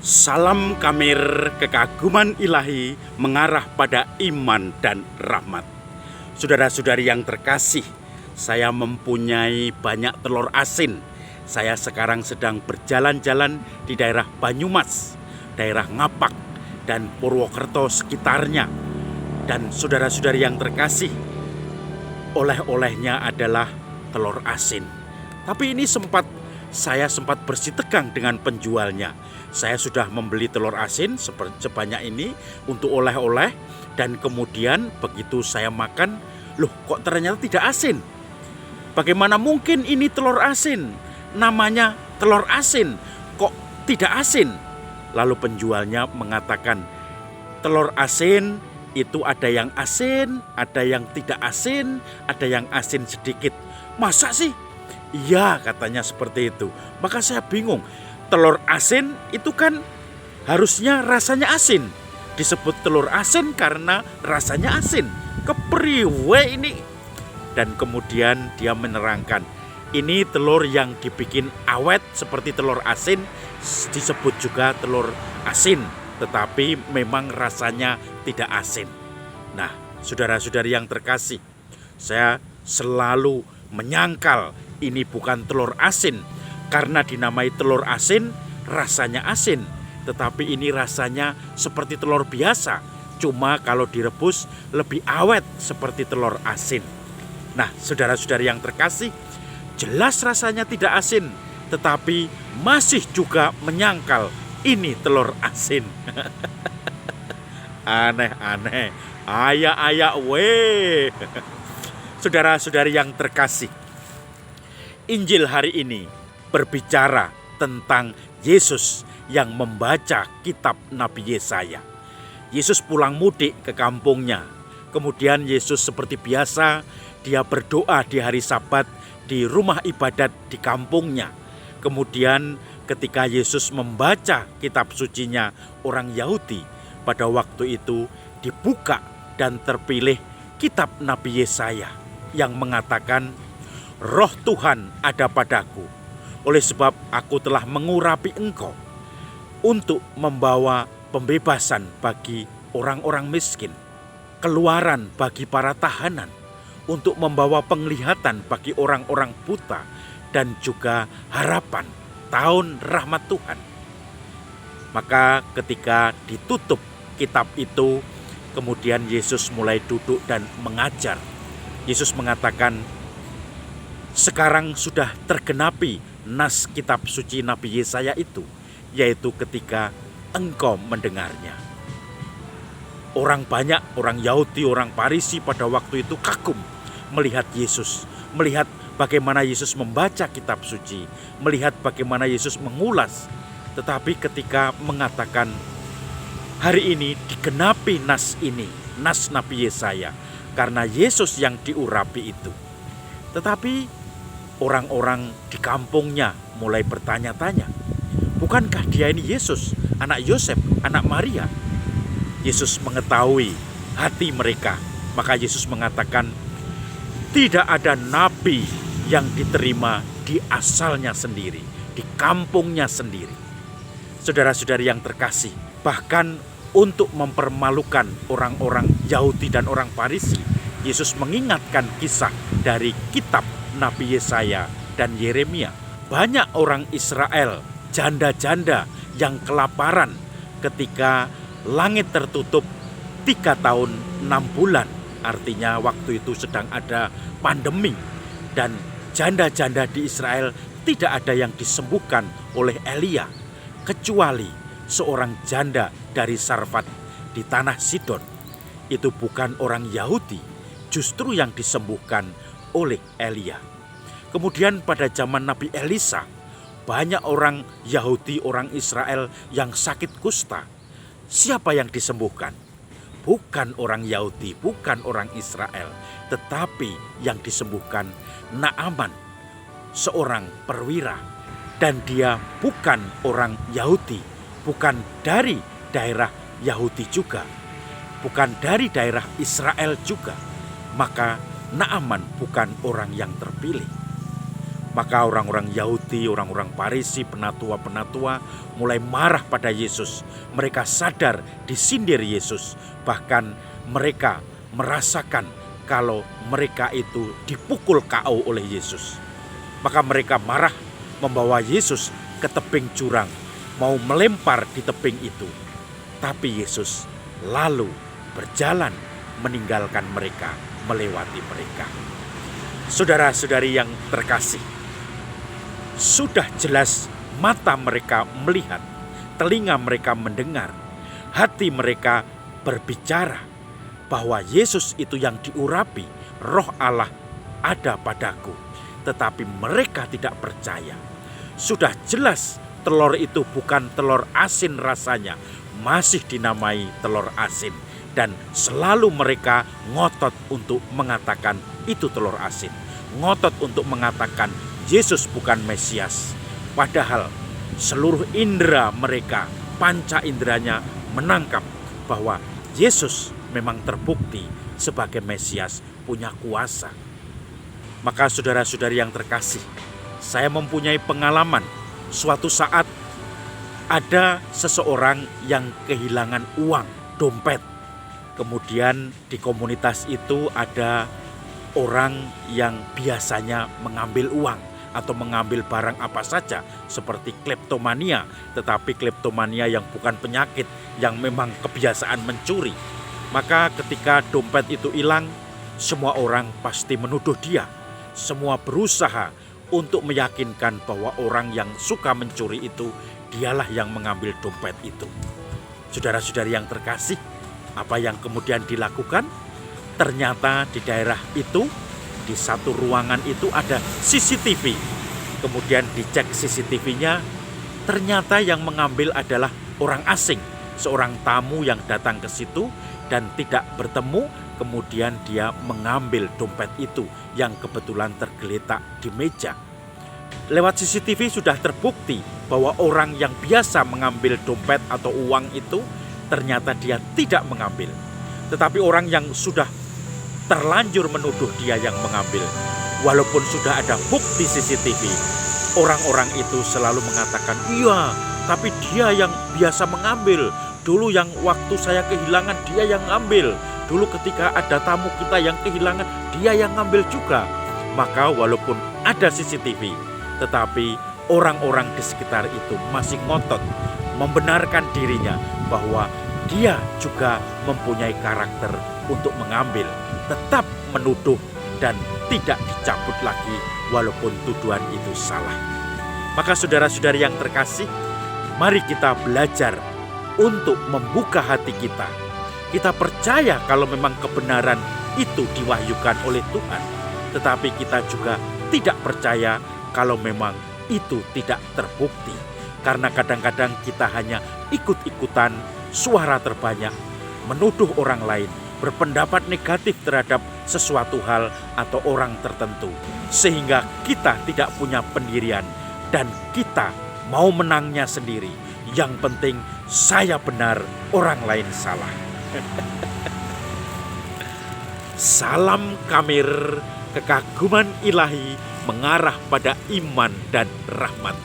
Salam Kamir, kekaguman ilahi mengarah pada iman dan rahmat. Saudara-saudari yang terkasih, saya mempunyai banyak telur asin. Saya sekarang sedang berjalan-jalan di daerah Banyumas, daerah Ngapak, dan Purwokerto sekitarnya. Dan saudara-saudari yang terkasih, oleh-olehnya adalah telur asin. Tapi ini saya sempat bersitegang dengan penjualnya. Saya sudah membeli telur asin sebanyak ini untuk oleh-oleh, dan kemudian begitu saya makan, loh kok ternyata tidak asin. Bagaimana mungkin ini telur asin? Namanya telur asin, kok tidak asin? Lalu penjualnya mengatakan, telur asin itu ada yang asin, ada yang tidak asin, ada yang asin sedikit. Masa sih? Iya, katanya seperti itu. Maka saya bingung. Telur asin itu kan harusnya rasanya asin. Disebut telur asin karena rasanya asin. Kepriwe ini? Dan kemudian dia menerangkan, ini telur yang dibikin awet seperti telur asin, disebut juga telur asin, tetapi memang rasanya tidak asin. Nah, saudara-saudari yang terkasih, saya selalu menyangkal ini bukan telur asin, karena dinamai telur asin rasanya asin, tetapi ini rasanya seperti telur biasa, cuma kalau direbus lebih awet seperti telur asin. Nah, saudara-saudari yang terkasih, jelas rasanya tidak asin, tetapi masih juga menyangkal ini telur asin. Aneh-aneh, ayak-ayak weh. Saudara-saudari yang terkasih, Injil hari ini berbicara tentang Yesus yang membaca kitab Nabi Yesaya. Yesus pulang mudik ke kampungnya. Kemudian Yesus seperti biasa, dia berdoa di hari Sabat di rumah ibadat di kampungnya. Kemudian ketika Yesus membaca kitab sucinya orang Yahudi, pada waktu itu dibuka dan terpilih kitab Nabi Yesaya yang mengatakan, Roh Tuhan ada padaku, oleh sebab aku telah mengurapi engkau untuk membawa pembebasan bagi orang-orang miskin, keluaran bagi para tahanan, untuk membawa penglihatan bagi orang-orang buta, dan juga harapan tahun rahmat Tuhan. Maka ketika ditutup kitab itu, kemudian Yesus mulai duduk dan mengajar. Yesus mengatakan, sekarang sudah tergenapi nas kitab suci Nabi Yesaya itu, yaitu ketika engkau mendengarnya. Orang banyak, orang Yahudi, orang Farisi pada waktu itu kagum melihat Yesus, melihat bagaimana Yesus membaca kitab suci, melihat bagaimana Yesus mengulas. Tetapi ketika mengatakan, hari ini digenapi nas ini, nas Nabi Yesaya, karena Yesus yang diurapi itu. Tetapi orang-orang di kampungnya mulai bertanya-tanya, bukankah dia ini Yesus, anak Yosef, anak Maria? Yesus mengetahui hati mereka, maka Yesus mengatakan, tidak ada nabi yang diterima di asalnya sendiri, di kampungnya sendiri. Saudara-saudari yang terkasih, bahkan untuk mempermalukan orang-orang Yahudi dan orang Farisi, Yesus mengingatkan kisah dari kitab Nabi Yesaya dan Yeremia. Banyak orang Israel, janda-janda yang kelaparan ketika langit tertutup 3 tahun 6 bulan. Artinya waktu itu sedang ada pandemi, dan janda-janda di Israel tidak ada yang disembuhkan oleh Elia, kecuali seorang janda dari Sarfat di tanah Sidon. Itu bukan orang Yahudi, justru yang disembuhkan oleh Elia. Kemudian pada zaman Nabi Elisa, banyak orang Yahudi, orang Israel yang sakit kusta. Siapa yang disembuhkan? Bukan orang Yahudi, bukan orang Israel, tetapi yang disembuhkan Naaman, seorang perwira. Dan dia bukan orang Yahudi, bukan dari daerah Yahudi juga, bukan dari daerah Israel juga. Maka Naaman bukan orang yang terpilih. Maka orang-orang Yahudi, orang-orang Farisi, penatua-penatua mulai marah pada Yesus. Mereka sadar disindir Yesus. Bahkan mereka merasakan kalau mereka itu dipukul KO oleh Yesus. Maka mereka marah, membawa Yesus ke tebing jurang, mau melempar di tebing itu. Tapi Yesus lalu berjalan meninggalkan mereka, melewati mereka. Saudara-saudari yang terkasih, sudah jelas mata mereka melihat, telinga mereka mendengar, hati mereka berbicara bahwa Yesus itu yang diurapi, Roh Allah ada padaku. Tetapi mereka tidak percaya. Sudah jelas telur itu bukan telur asin rasanya, masih dinamai telur asin. Dan selalu mereka ngotot untuk mengatakan itu telur asin. Ngotot untuk mengatakan Yesus bukan Mesias. Padahal seluruh indera mereka, panca inderanya menangkap bahwa Yesus memang terbukti sebagai Mesias, punya kuasa. Maka saudara-saudari yang terkasih, saya mempunyai pengalaman. Suatu saat ada seseorang yang kehilangan uang, dompet. Kemudian di komunitas itu ada orang yang biasanya mengambil uang atau mengambil barang apa saja seperti kleptomania. Tetapi kleptomania yang bukan penyakit, yang memang kebiasaan mencuri. Maka ketika dompet itu hilang, semua orang pasti menuduh dia. Semua berusaha untuk meyakinkan bahwa orang yang suka mencuri itu dialah yang mengambil dompet itu. Saudara-saudari yang terkasih, apa yang kemudian dilakukan? Ternyata di daerah itu, di satu ruangan itu ada CCTV. Kemudian dicek CCTV-nya, ternyata yang mengambil adalah orang asing, seorang tamu yang datang ke situ dan tidak bertemu. Kemudian dia mengambil dompet itu yang kebetulan tergeletak di meja. Lewat CCTV sudah terbukti bahwa orang yang biasa mengambil dompet atau uang itu ternyata dia tidak mengambil. Tetapi orang yang sudah terlanjur menuduh dia yang mengambil, walaupun sudah ada bukti CCTV, orang-orang itu selalu mengatakan, iya, tapi dia yang biasa mengambil. Dulu yang waktu saya kehilangan dia yang ngambil. Dulu ketika ada tamu kita yang kehilangan, dia yang ngambil juga. Maka walaupun ada CCTV, tetapi orang-orang di sekitar itu masih ngotot membenarkan dirinya bahwa dia juga mempunyai karakter untuk mengambil. Tetap menuduh dan tidak dicabut lagi walaupun tuduhan itu salah. Maka saudara-saudari yang terkasih, mari kita belajar untuk membuka hati kita. Kita percaya kalau memang kebenaran itu diwahyukan oleh Tuhan. Tetapi kita juga tidak percaya kalau memang itu tidak terbukti. Karena kadang-kadang kita hanya ikut-ikutan suara terbanyak, menuduh orang lain, berpendapat negatif terhadap sesuatu hal atau orang tertentu. Sehingga kita tidak punya pendirian dan kita mau menangnya sendiri. Yang penting saya benar, orang lain salah. Salam Kamir, kekaguman ilahi mengarah pada iman dan rahmat.